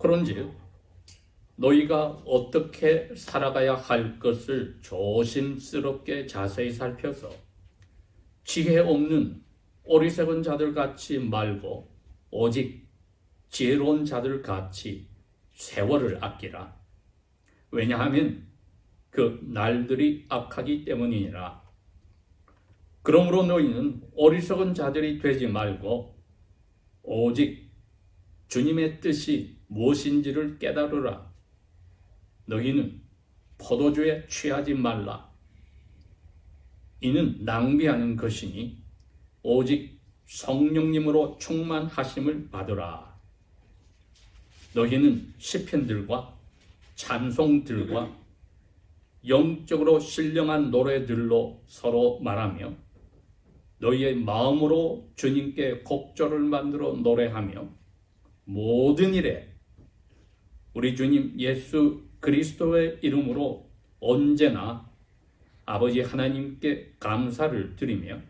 그런즉 너희가 어떻게 살아가야 할 것을 조심스럽게 자세히 살펴서 지혜 없는 어리석은 자들 같이 말고 오직 지혜로운 자들 같이 세월을 아끼라. 왜냐하면 그 날들이 악하기 때문이니라. 그러므로 너희는 어리석은 자들이 되지 말고 오직 주님의 뜻이 무엇인지를 깨달으라. 너희는 포도주에 취하지 말라. 이는 낭비하는 것이니 오직 성령님으로 충만하심을 받으라. 너희는 시편들과 찬송들과 영적으로 신령한 노래들로 서로 말하며 너희의 마음으로 주님께 곡조를 만들어 노래하며 모든 일에 우리 주님 예수 그리스도의 이름으로 언제나 아버지 하나님께 감사를 드리며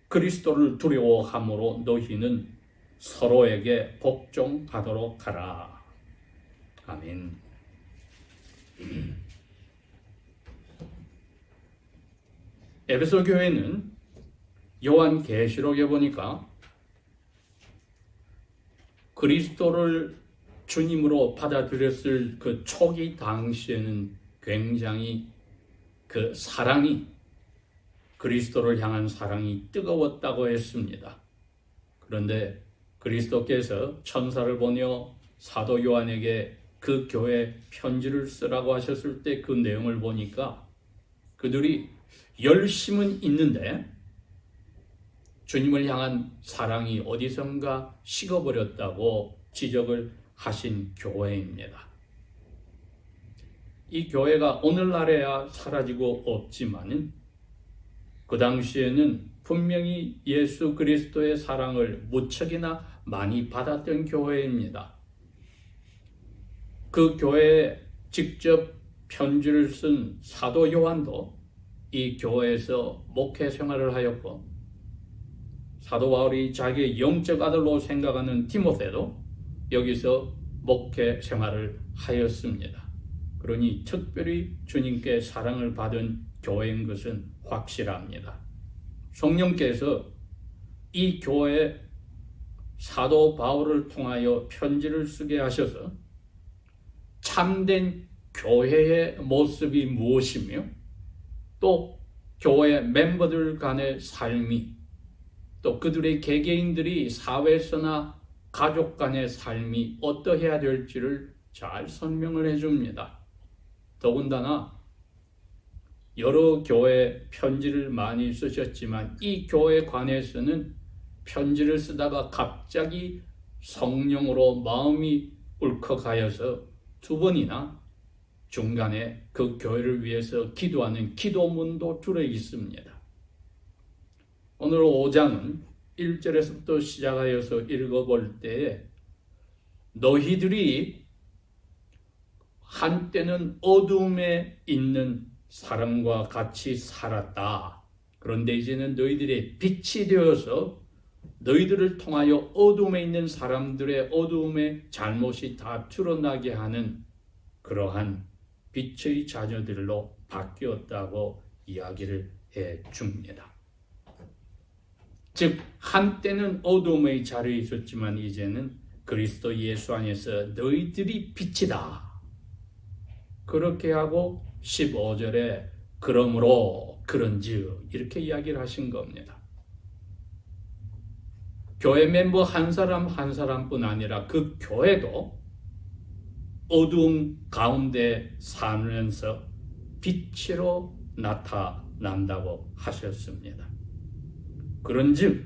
그리스도를 두려워함으로 너희는 서로에게 복종하도록 하라. 아멘. 에베소 교회는 요한계시록에 보니까 그리스도를 주님으로 받아들였을 그 초기 당시에는 굉장히 그 사랑이, 그리스도를 향한 사랑이 뜨거웠다고 했습니다. 그런데 그리스도께서 천사를 보내어 사도 요한에게 그 교회 편지를 쓰라고 하셨을 때 그 내용을 보니까 그들이 열심은 있는데 주님을 향한 사랑이 어디선가 식어버렸다고 지적을 하신 교회입니다. 이 교회가 오늘날에야 사라지고 없지만은 그 당시에는 분명히 예수 그리스도의 사랑을 무척이나 많이 받았던 교회입니다. 그 교회에 직접 편지를 쓴 사도 요한도 이 교회에서 목회 생활을 하였고, 사도 바울이 자기의 영적 아들로 생각하는 디모데도 여기서 목회 생활을 하였습니다. 그러니 특별히 주님께 사랑을 받은 교회인 것은 확실합니다. 성령께서 이 교회에 사도 바울을 통하여 편지를 쓰게 하셔서 참된 교회의 모습이 무엇이며 또 교회 멤버들 간의 삶이 또 그들의 개개인들이 사회에서나 가족 간의 삶이 어떠해야 될지를 잘 설명을 해줍니다. 더군다나 여러 교회 편지를 많이 쓰셨지만 이 교회에 관해서는 편지를 쓰다가 갑자기 성령으로 마음이 울컥하여서 2번이나 중간에 그 교회를 위해서 기도하는 기도문도 들어 있습니다. 오늘 5장은 1절에서부터 시작하여서 읽어볼 때에 너희들이 한때는 어둠에 있는 사람과 같이 살았다. 그런데 이제는 너희들의 빛이 되어서 너희들을 통하여 어둠에 있는 사람들의 어둠의 잘못이 다 드러나게 하는 그러한 빛의 자녀들로 바뀌었다고 이야기를 해 줍니다. 즉 한때는 어둠의 자리에 있었지만 이제는 그리스도 예수 안에서 너희들이 빛이다. 그렇게 하고 15절에 그러므로 그런즉 이렇게 이야기를 하신 겁니다. 교회 멤버 한 사람 한 사람뿐 아니라 그 교회도 어두운 가운데 살면서 빛으로 나타난다고 하셨습니다. 그런즉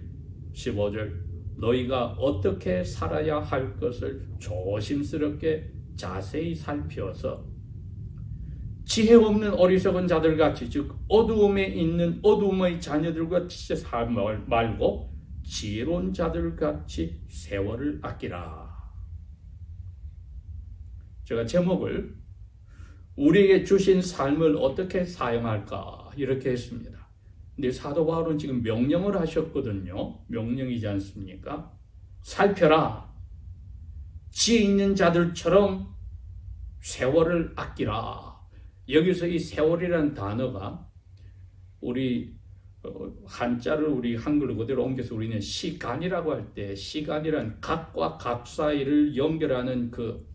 15절 너희가 어떻게 살아야 할 것을 조심스럽게 자세히 살펴서 지혜 없는 어리석은 자들같이 즉 어두움에 있는 어두움의 자녀들과 살지 말고 지혜로운 자들같이 세월을 아끼라. 제가 제목을 우리에게 주신 삶을 어떻게 사용할까 이렇게 했습니다. 근데 사도 바울은 지금 명령을 하셨거든요. 명령이지 않습니까? 살펴라. 지혜 있는 자들처럼 세월을 아끼라. 여기서 이 세월이라는 단어가 우리 한자를 우리 한글로 그대로 옮겨서 우리는 시간이라고 할 때 시간이란 각과 각 사이를 연결하는 그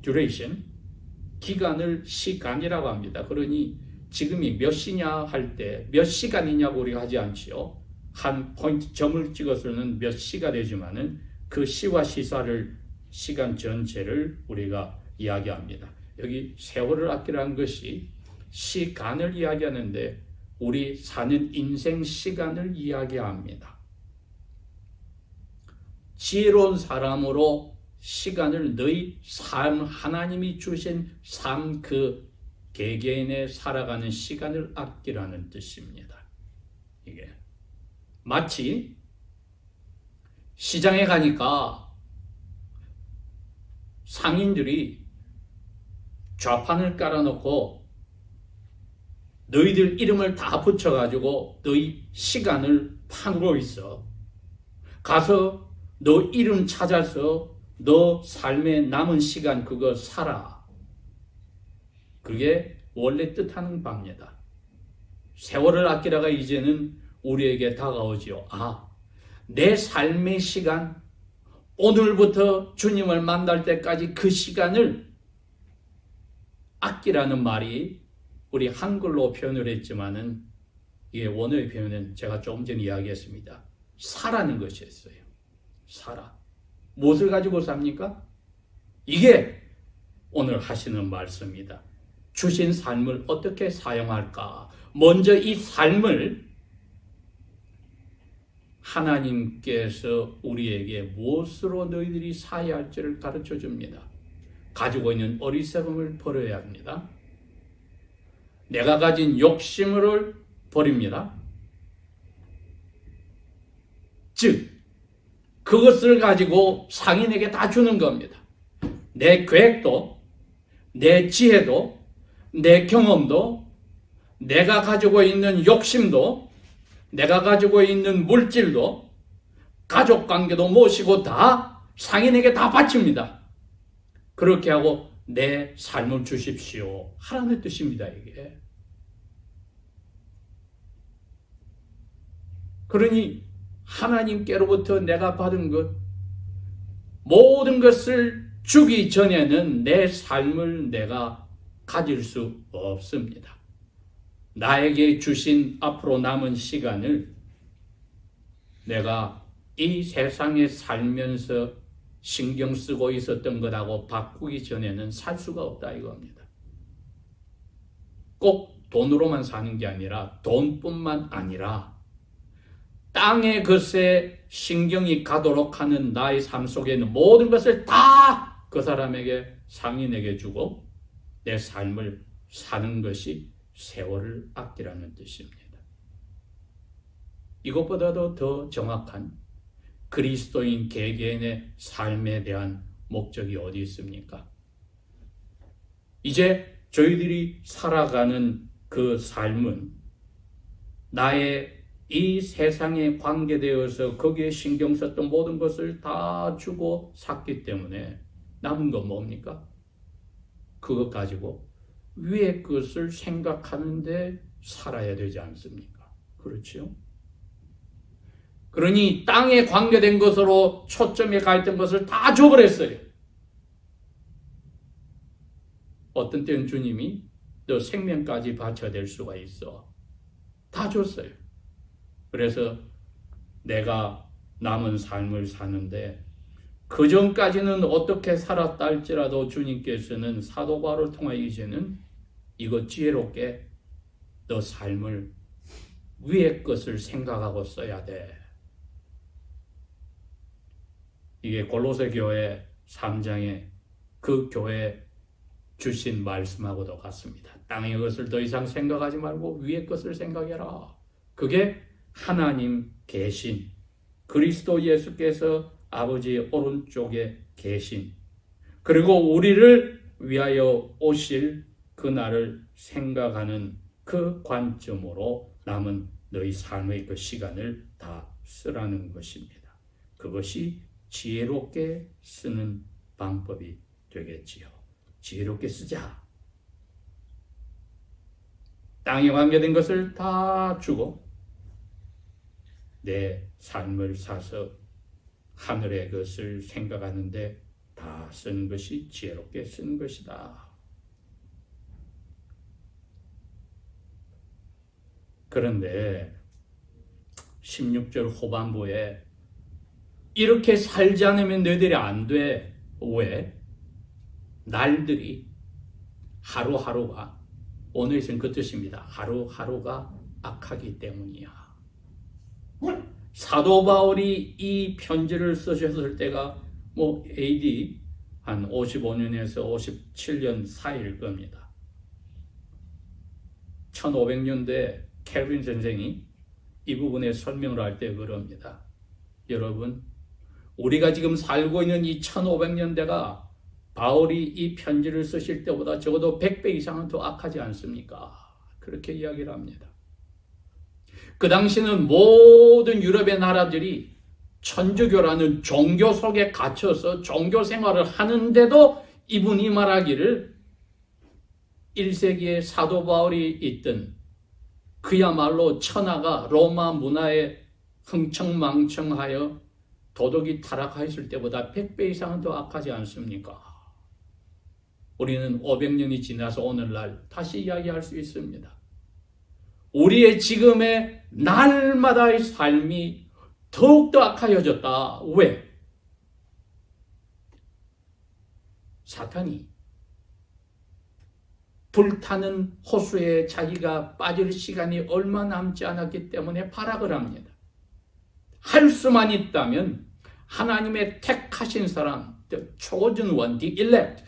duration, 기간을 시간이라고 합니다. 그러니 지금이 몇 시냐 할 때 몇 시간이냐고 우리가 하지 않지요. 한 포인트 점을 찍어서는 몇 시가 되지만은 그 시와 시사를 시간 전체를 우리가 이야기합니다. 여기 세월을 아끼라는 것이 시간을 이야기하는데 우리 사는 인생 시간을 이야기합니다. 지혜로운 사람으로 시간을 너희 삶, 하나님이 주신 삶 그 개개인의 살아가는 시간을 아끼라는 뜻입니다. 이게 마치 시장에 가니까 상인들이 좌판을 깔아놓고 너희들 이름을 다 붙여가지고 너희 시간을 파고 있어. 가서 너 이름 찾아서 너 삶의 남은 시간 그거 살아. 그게 원래 뜻하는 바입니다. 세월을 아끼다가 이제는 우리에게 다가오지요. 내 삶의 시간, 오늘부터 주님을 만날 때까지 그 시간을 아끼라는 말이 우리 한글로 표현을 했지만은 이게 원어의 표현은 제가 조금 전에 이야기했습니다. 사라는 것이었어요. 살아. 무엇을 가지고 삽니까? 이게 오늘 하시는 말씀입니다. 주신 삶을 어떻게 사용할까? 먼저 이 삶을 하나님께서 우리에게 무엇으로 너희들이 사야 할지를 가르쳐 줍니다. 가지고 있는 어리석음을 버려야 합니다. 내가 가진 욕심을 버립니다. 즉, 그것을 가지고 상인에게 다 주는 겁니다. 내 계획도, 내 지혜도, 내 경험도, 내가 가지고 있는 욕심도, 내가 가지고 있는 물질도, 가족관계도 모시고 다 상인에게 다 바칩니다. 그렇게 하고 내 삶을 주십시오. 하라는 뜻입니다, 이게. 그러니 하나님께로부터 내가 받은 것, 모든 것을 주기 전에는 내 삶을 내가 가질 수 없습니다. 나에게 주신 앞으로 남은 시간을 내가 이 세상에 살면서 신경 쓰고 있었던 것하고 바꾸기 전에는 살 수가 없다 이겁니다. 꼭 돈으로만 사는 게 아니라 돈뿐만 아니라 땅의 것에 신경이 가도록 하는 나의 삶 속에 있는 모든 것을 다 그 사람에게 상인에게 주고 내 삶을 사는 것이 세월을 아끼라는 뜻입니다. 이것보다도 더 정확한 그리스도인 개개인의 삶에 대한 목적이 어디 있습니까? 이제 저희들이 살아가는 그 삶은 나의 이 세상에 관계되어서 거기에 신경 썼던 모든 것을 다 주고 샀기 때문에 남은 건 뭡니까? 그것 가지고 위의 것을 생각하는데 살아야 되지 않습니까? 그렇죠? 그러니 땅에 관계된 것으로 초점에 가 있던 것을 다 줘버렸어요. 어떤 때는 주님이 너 생명까지 바쳐야 될 수가 있어. 다 줬어요. 그래서 내가 남은 삶을 사는데 그 전까지는 어떻게 살았다 할지라도 주님께서는 사도 바울을 통하여 이제는 이거 지혜롭게 너 삶을 위의 것을 생각하고 써야 돼. 이게 골로새 교회 3장에 그 교회 주신 말씀하고도 같습니다. 땅의 것을 더 이상 생각하지 말고 위의 것을 생각해라. 그게 하나님 계신 그리스도 예수께서 아버지의 오른쪽에 계신 그리고 우리를 위하여 오실 그날을 생각하는 그 관점으로 남은 너희 삶의 그 시간을 다 쓰라는 것입니다. 그것이 지혜롭게 쓰는 방법이 되겠지요. 지혜롭게 쓰자. 땅에 관계된 것을 다 주고 내 삶을 사서 하늘의 것을 생각하는데 다 쓰는 것이 지혜롭게 쓰는 것이다. 그런데 16절 후반부에 이렇게 살지 않으면 너희들이 안 돼. 왜? 날들이 하루하루가 오늘에서는 그 뜻입니다. 하루하루가 악하기 때문이야. 사도 바울이 이 편지를 쓰셨을 때가 AD 한 55년에서 57년 사이일 겁니다. 1500년대 켈빈 선생이 이 부분에 설명을 할 때 그럽니다. 여러분, 우리가 지금 살고 있는 이 1500년대가 바울이 이 편지를 쓰실 때보다 적어도 100배 이상은 더 악하지 않습니까? 그렇게 이야기를 합니다. 그 당시는 모든 유럽의 나라들이 천주교라는 종교 속에 갇혀서 종교 생활을 하는데도 이분이 말하기를 1세기에 사도 바울이 있던 그야말로 천하가 로마 문화에 흥청망청하여 도덕이 타락하였을 때보다 100배 이상은 더 악하지 않습니까? 우리는 500년이 지나서 오늘날 다시 이야기할 수 있습니다. 우리의 지금의 날마다의 삶이 더욱더 악하여졌다. 왜? 사탄이 불타는 호수에 자기가 빠질 시간이 얼마 남지 않았기 때문에 발악을 합니다. 할 수만 있다면 하나님의 택하신 사람, the chosen one, the elect,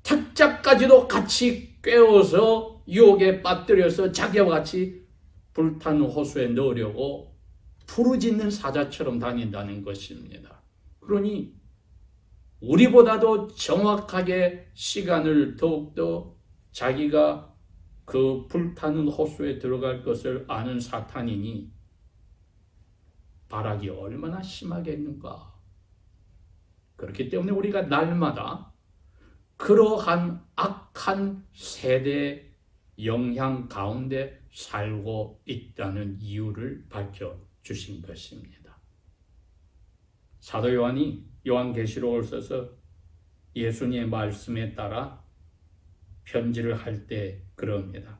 택자까지도 같이 꿰어서 유혹에 빠뜨려서 자기와 같이 불타는 호수에 넣으려고 부르짖는 사자처럼 다닌다는 것입니다. 그러니 우리보다도 정확하게 시간을 더욱더 자기가 그 불타는 호수에 들어갈 것을 아는 사탄이니 발악이 얼마나 심하겠는가. 그렇기 때문에 우리가 날마다 그러한 악한 세대 영향 가운데 살고 있다는 이유를 밝혀주신 것입니다. 사도 요한이 요한계시록을 써서 예수님의 말씀에 따라 편지를 할 때 그럽니다.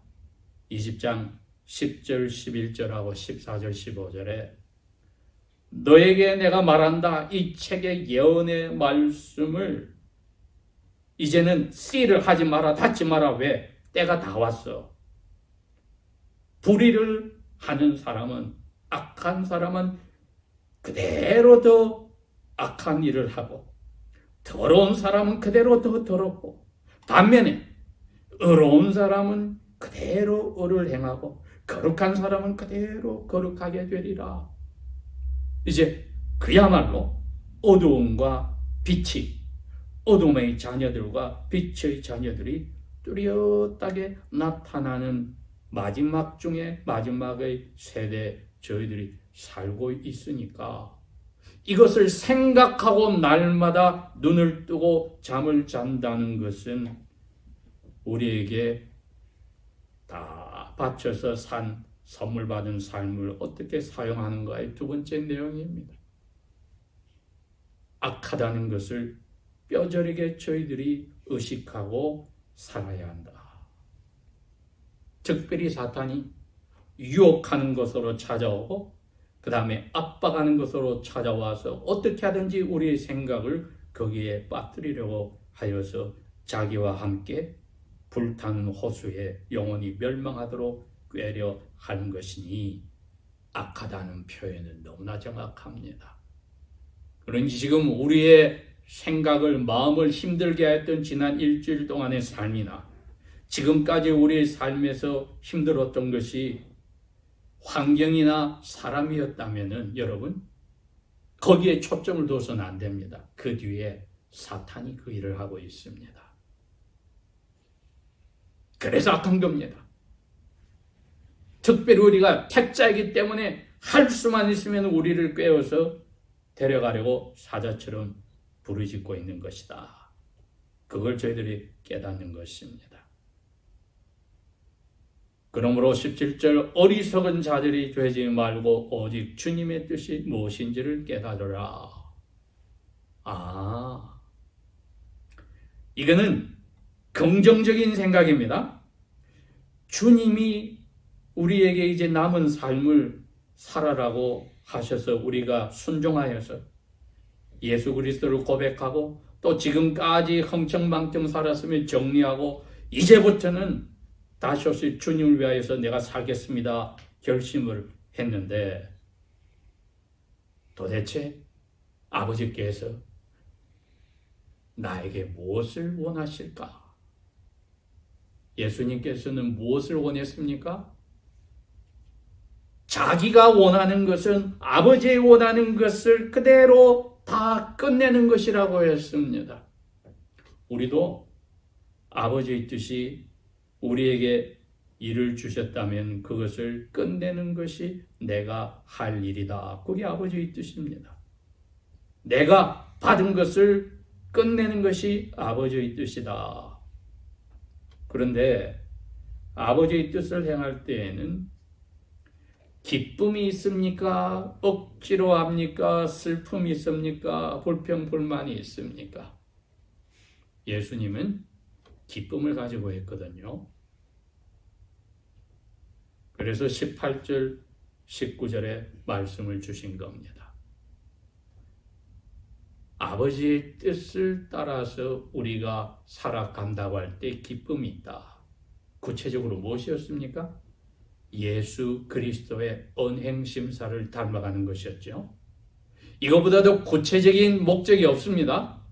20장 10절 11절하고 14절 15절에 너에게 내가 말한다. 이 책의 예언의 말씀을 이제는 씨를 하지 마라, 닫지 마라. 왜? 때가 다 왔어. 불의를 하는 사람은, 악한 사람은 그대로 더 악한 일을 하고 더러운 사람은 그대로 더 더럽고 반면에 의로운 사람은 그대로 의를 행하고 거룩한 사람은 그대로 거룩하게 되리라. 이제 그야말로 어두움과 빛이, 어둠의 자녀들과 빛의 자녀들이 뚜렷하게 나타나는 마지막 중에 마지막의 세대 저희들이 살고 있으니까 이것을 생각하고 날마다 눈을 뜨고 잠을 잔다는 것은 우리에게 다 바쳐서 산 선물 받은 삶을 어떻게 사용하는가의 두 번째 내용입니다. 악하다는 것을 뼈저리게 저희들이 의식하고 살아야 한다. 특별히 사탄이 유혹하는 것으로 찾아오고 그 다음에 압박하는 것으로 찾아와서 어떻게 하든지 우리의 생각을 거기에 빠뜨리려고 하여서 자기와 함께 불타는 호수에 영원히 멸망하도록 꾀려 하는 것이니 악하다는 표현은 너무나 정확합니다. 그러니 지금 우리의 생각을, 마음을 힘들게 했던 지난 일주일 동안의 삶이나 지금까지 우리의 삶에서 힘들었던 것이 환경이나 사람이었다면은 여러분 거기에 초점을 둬서는 안 됩니다. 그 뒤에 사탄이 그 일을 하고 있습니다. 그래서 악한 겁니다. 특별히 우리가 택자이기 때문에 할 수만 있으면 우리를 꿰어서 데려가려고 사자처럼 부르짖고 있는 것이다. 그걸 저희들이 깨닫는 것입니다. 그러므로 17절 어리석은 자들이 되지 말고 오직 주님의 뜻이 무엇인지를 깨달으라. 이거는 긍정적인 생각입니다. 주님이 우리에게 이제 남은 삶을 살아라고 하셔서 우리가 순종하여서 예수 그리스도를 고백하고 또 지금까지 흥청망청 살았으면 정리하고 이제부터는 다시 주님을 위하여서 내가 살겠습니다 결심을 했는데 도대체 아버지께서 나에게 무엇을 원하실까? 예수님께서는 무엇을 원했습니까? 자기가 원하는 것은 아버지의 원하는 것을 그대로 다 끝내는 것이라고 했습니다. 우리도 아버지의 뜻이 우리에게 일을 주셨다면 그것을 끝내는 것이 내가 할 일이다. 그게 아버지의 뜻입니다. 내가 받은 것을 끝내는 것이 아버지의 뜻이다. 그런데 아버지의 뜻을 행할 때에는 기쁨이 있습니까? 억지로 합니까? 슬픔이 있습니까? 불평불만이 있습니까? 예수님은 기쁨을 가지고 했거든요. 그래서 18절, 19절에 말씀을 주신 겁니다. 아버지의 뜻을 따라서 우리가 살아간다고 할 때 기쁨이 있다. 구체적으로 무엇이었습니까? 예수 그리스도의 언행심사를 닮아가는 것이었죠. 이거보다 더 구체적인 목적이 없습니다.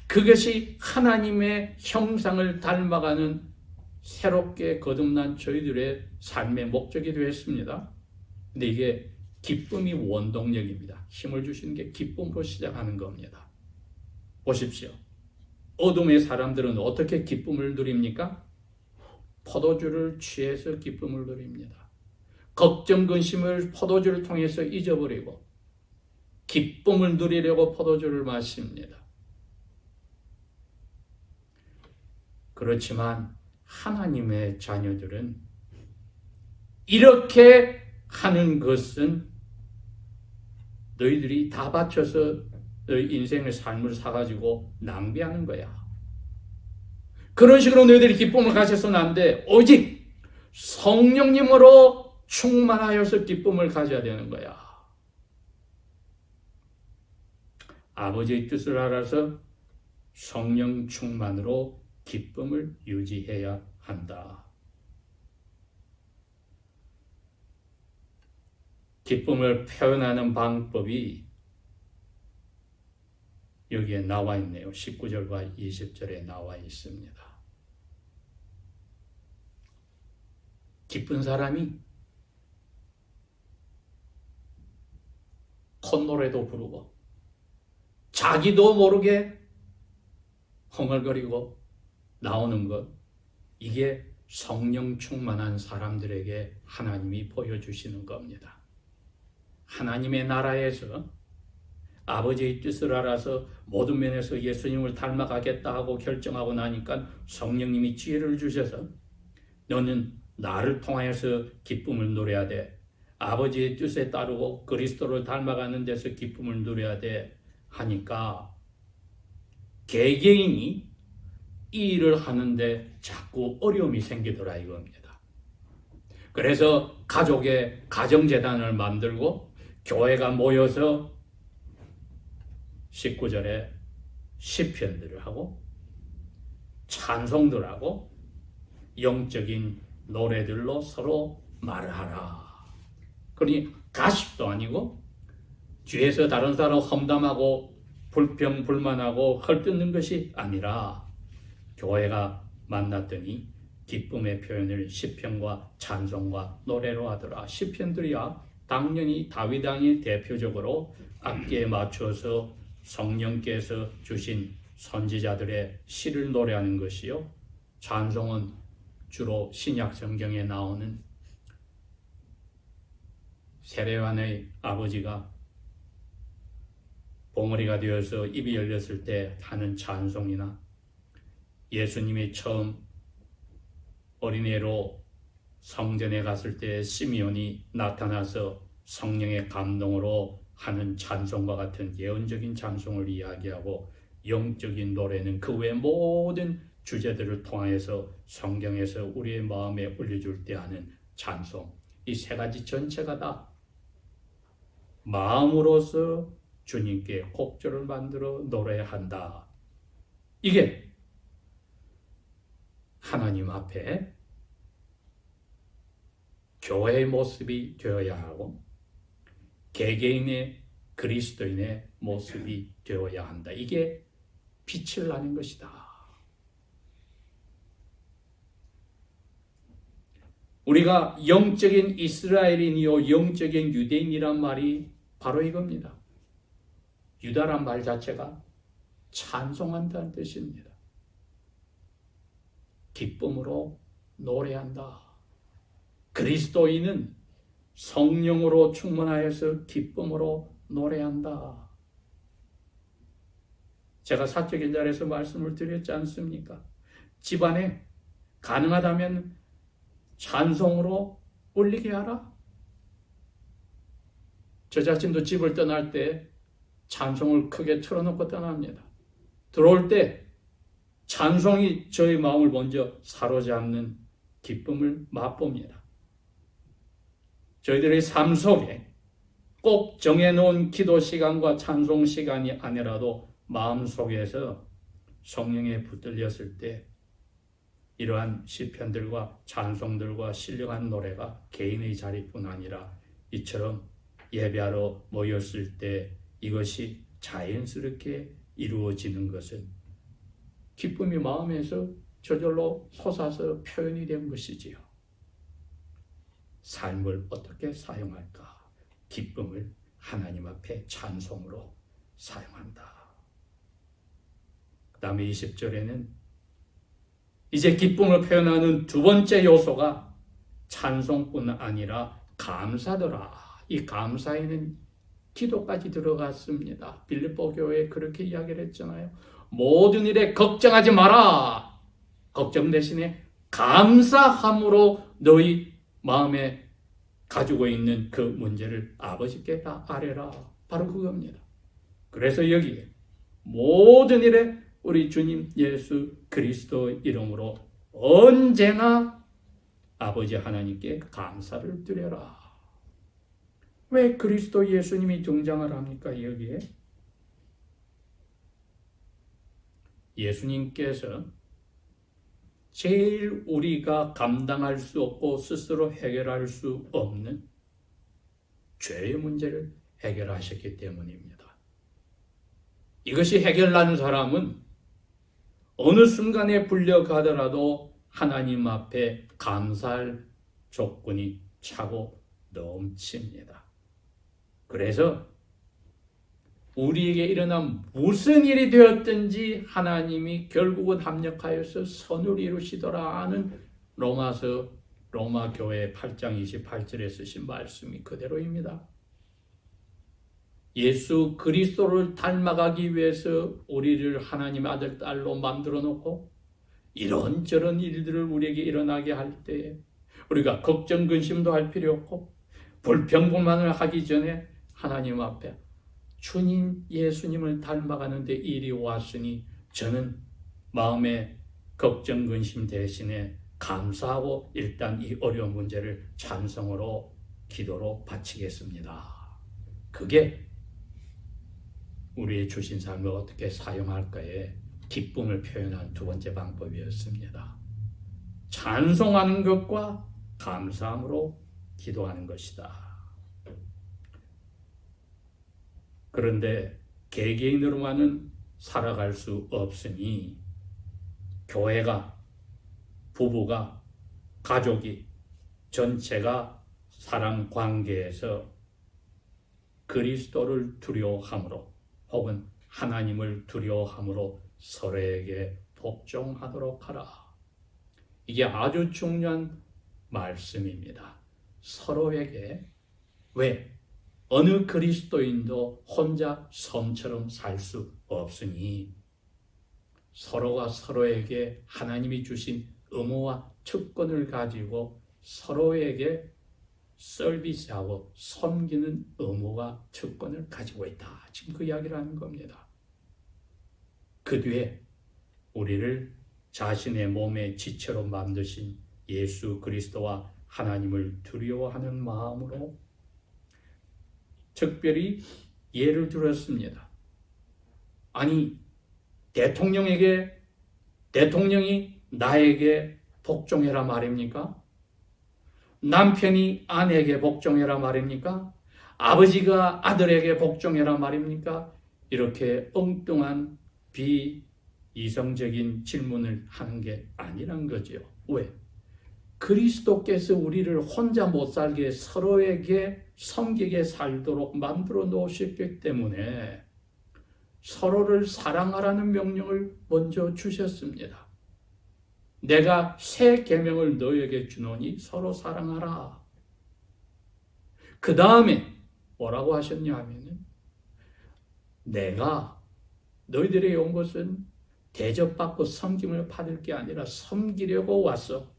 그것이 하나님의 형상을 닮아가는 새롭게 거듭난 저희들의 삶의 목적이 되었습니다. 근데 이게 기쁨이 원동력입니다. 힘을 주시는 게 기쁨으로 시작하는 겁니다. 보십시오. 어둠의 사람들은 어떻게 기쁨을 누립니까? 포도주를 취해서 기쁨을 누립니다. 걱정, 근심을 포도주를 통해서 잊어버리고 기쁨을 누리려고 포도주를 마십니다. 그렇지만 하나님의 자녀들은 이렇게 하는 것은 너희들이 다 바쳐서 너희 인생의 삶을 사가지고 낭비하는 거야. 그런 식으로 너희들이 기쁨을 가져서는 안 돼. 오직 성령님으로 충만하여서 기쁨을 가져야 되는 거야. 아버지의 뜻을 알아서 성령 충만으로 기쁨을 유지해야 한다. 기쁨을 표현하는 방법이 여기에 나와 있네요. 19절과 20절에 나와 있습니다. 기쁜 사람이 콧노래도 부르고 자기도 모르게 흥얼거리고 나오는 것, 이게 성령 충만한 사람들에게 하나님이 보여주시는 겁니다. 하나님의 나라에서 아버지의 뜻을 알아서 모든 면에서 예수님을 닮아가겠다 하고 결정하고 나니까 성령님이 지혜를 주셔서 너는 나를 통하여서 기쁨을 누려야 돼. 아버지의 뜻에 따르고 그리스도를 닮아가는 데서 기쁨을 누려야 돼 하니까 개개인이 이 일을 하는데 자꾸 어려움이 생기더라 이겁니다. 그래서 가족의 가정재단을 만들고 교회가 모여서 19절에 시편들을 하고 찬송들 하고 영적인 노래들로 서로 말하라. 그러니 가십도 아니고 뒤에서 다른 사람 험담하고 불평 불만하고 헐뜯는 것이 아니라 교회가 만났더니 기쁨의 표현을 시편과 찬송과 노래로 하더라. 시편들이야 당연히 다윗 왕이 대표적으로 악기에 맞춰서 성령께서 주신 선지자들의 시를 노래하는 것이요. 찬송은 주로 신약 성경에 나오는 세례요한의 아버지가 봉우리가 되어서 입이 열렸을 때 하는 찬송이나 예수님이 처음 어린애로 성전에 갔을 때 시므온이 나타나서 성령의 감동으로 하는 찬송과 같은 예언적인 찬송을 이야기하고, 영적인 노래는 그 외 모든 주제들을 통하여서 성경에서 우리의 마음에 올려줄 때 하는 찬송, 이 세 가지 전체가 다 마음으로서 주님께 곡절을 만들어 노래한다. 이게 하나님 앞에 교회의 모습이 되어야 하고 개개인의 그리스도인의 모습이 되어야 한다. 이게 빛을 나는 것이다. 우리가 영적인 이스라엘인이요 영적인 유대인이란 말이 바로 이겁니다. 유다란 말 자체가 찬송한다는 뜻입니다. 기쁨으로 노래한다. 그리스도인은 성령으로 충만하여서 기쁨으로 노래한다. 제가 사적인 자리에서 말씀을 드렸지 않습니까? 집안에 가능하다면 찬송으로 올리게 하라. 저 자신도 집을 떠날 때 찬송을 크게 틀어놓고 떠납니다. 들어올 때 찬송이 저의 마음을 먼저 사로잡는 기쁨을 맛봅니다. 저희들의 삶 속에 꼭 정해놓은 기도 시간과 찬송 시간이 아니라도 마음속에서 성령에 붙들렸을 때 이러한 시편들과 찬송들과 신령한 노래가 개인의 자리뿐 아니라 이처럼 예배하러 모였을 때 이것이 자연스럽게 이루어지는 것은 기쁨이 마음에서 저절로 솟아서 표현이 된 것이지요. 삶을 어떻게 사용할까? 기쁨을 하나님 앞에 찬송으로 사용한다. 그 다음에 20절에는 이제 기쁨을 표현하는 두 번째 요소가 찬송뿐 아니라 감사더라. 이 감사에는 기도까지 들어갔습니다. 빌립보 교회에 그렇게 이야기를 했잖아요. 모든 일에 걱정하지 마라. 걱정 대신에 감사함으로 너희 마음에 가지고 있는 그 문제를 아버지께 다 아뢰라. 바로 그겁니다. 그래서 여기에 모든 일에 우리 주님 예수 그리스도 이름으로 언제나 아버지 하나님께 감사를 드려라. 왜 그리스도 예수님이 등장을 합니까? 여기에 예수님께서 제일 우리가 감당할 수 없고 스스로 해결할 수 없는 죄의 문제를 해결하셨기 때문입니다. 이것이 해결나는 사람은 어느 순간에 불려가더라도 하나님 앞에 감사할 조건이 차고 넘칩니다. 그래서 우리에게 일어난 무슨 일이 되었든지 하나님이 결국은 합력하여서 선을 이루시더라 하는 로마 교회 8장 28절에 쓰신 말씀이 그대로입니다. 예수 그리스도를 닮아가기 위해서 우리를 하나님의 아들 딸로 만들어 놓고 이런저런 일들을 우리에게 일어나게 할 때 우리가 걱정 근심도 할 필요 없고 불평불만을 하기 전에 하나님 앞에 주님 예수님을 닮아가는데 일이 왔으니 저는 마음의 걱정 근심 대신에 감사하고 일단 이 어려운 문제를 찬송으로 기도로 바치겠습니다. 그게 우리의 주신 삶을 어떻게 사용할까에 기쁨을 표현한 두 번째 방법이었습니다. 찬송하는 것과 감사함으로 기도하는 것이다. 그런데 개개인으로만은 살아갈 수 없으니 교회가, 부부가, 가족이 전체가 사랑 관계에서 그리스도를 두려워함으로 혹은 하나님을 두려워함으로 서로에게 복종하도록 하라. 이게 아주 중요한 말씀입니다. 서로에게 왜? 어느 그리스도인도 혼자 섬처럼 살 수 없으니 서로가 서로에게 하나님이 주신 의무와 특권을 가지고 서로에게 서비스하고 섬기는 의무와 특권을 가지고 있다. 지금 그 이야기를 하는 겁니다. 그 뒤에 우리를 자신의 몸의 지체로 만드신 예수 그리스도와 하나님을 두려워하는 마음으로 특별히 예를 들었습니다. 아니, 대통령이 나에게 복종해라 말입니까? 남편이 아내에게 복종해라 말입니까? 아버지가 아들에게 복종해라 말입니까? 이렇게 엉뚱한 비이성적인 질문을 하는 게 아니란 거죠. 왜? 그리스도께서 우리를 혼자 못 살게 서로에게 섬기게 살도록 만들어 놓으셨기 때문에 서로를 사랑하라는 명령을 먼저 주셨습니다. 내가 새 계명을 너희에게 주노니 서로 사랑하라. 그 다음에 뭐라고 하셨냐 하면은 내가 너희들에게 온 것은 대접받고 섬김을 받을 게 아니라 섬기려고 왔어.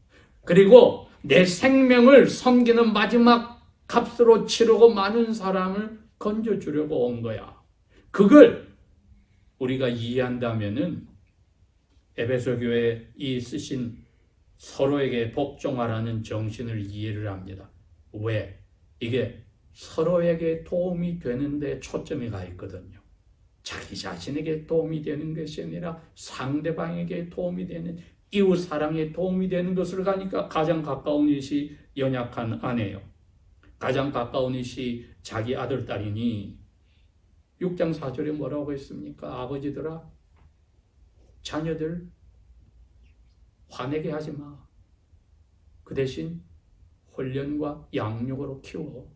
그리고 내 생명을 섬기는 마지막 값으로 치르고 많은 사람을 건져주려고 온 거야. 그걸 우리가 이해한다면은 에베소 교회에 이 쓰신 서로에게 복종하라는 정신을 이해를 합니다. 왜? 이게 서로에게 도움이 되는데 초점이 가 있거든요. 자기 자신에게 도움이 되는 것이 아니라 상대방에게 도움이 되는 이웃 사랑에 도움이 되는 것을 가니까 가장 가까운 이웃이 연약한 아내요. 가장 가까운 이웃이 자기 아들, 딸이니 6장 4절에 뭐라고 했습니까? 아버지들아, 자녀들 화내게 하지 마. 그 대신 훈련과 양육으로 키워.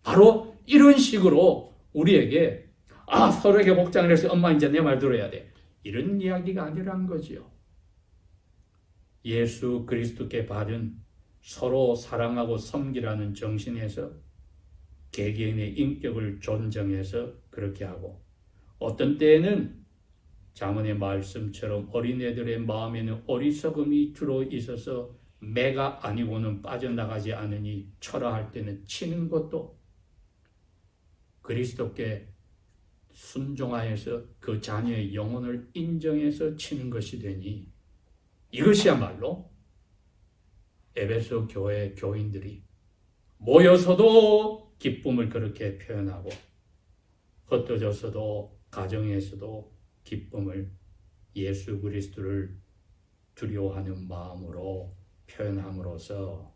바로 이런 식으로 우리에게 서로에게 복장을 해서 엄마 이제 내 말 들어야 돼. 이런 이야기가 아니란 거지요. 예수 그리스도께 받은 서로 사랑하고 섬기라는 정신에서 개개인의 인격을 존중해서 그렇게 하고 어떤 때에는 자문의 말씀처럼 어린애들의 마음에는 어리석음이 들어있어서 매가 아니고는 빠져나가지 않으니 철화할 때는 치는 것도 그리스도께 순종하여서 그 자녀의 영혼을 인정해서 치는 것이 되니 이것이야말로 에베소 교회 교인들이 모여서도 기쁨을 그렇게 표현하고 흩어져서도 가정에서도 기쁨을 예수 그리스도를 두려워하는 마음으로 표현함으로써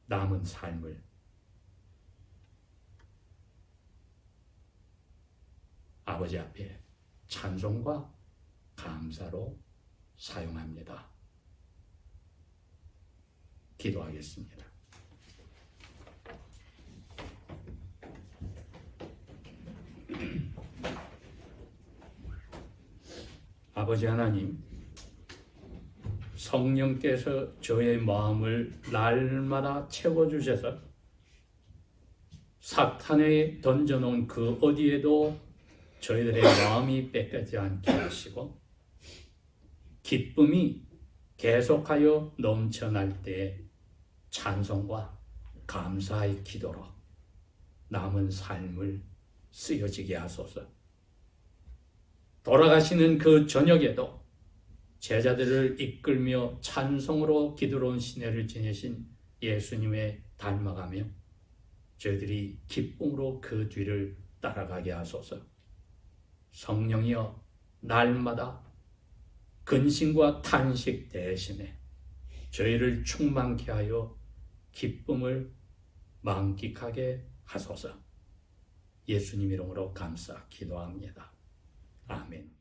남은 삶을 아버지 앞에 찬송과 감사로 사용합니다. 기도하겠습니다. 아버지 하나님, 성령께서 저의 마음을 날마다 채워주셔서 사탄에 던져놓은 그 어디에도 저희들의 마음이 뺏기지 않게 하시고 기쁨이 계속하여 넘쳐날 때 찬송과 감사의 기도로 남은 삶을 쓰여지게 하소서. 돌아가시는 그 저녁에도 제자들을 이끌며 찬송으로 기도로운 시내를 지내신 예수님의 닮아가며 저희들이 기쁨으로 그 뒤를 따라가게 하소서. 성령이여 날마다 근심과 탄식 대신에 저희를 충만케 하여 기쁨을 만끽하게 하소서. 예수님 이름으로 감사 기도합니다. 아멘.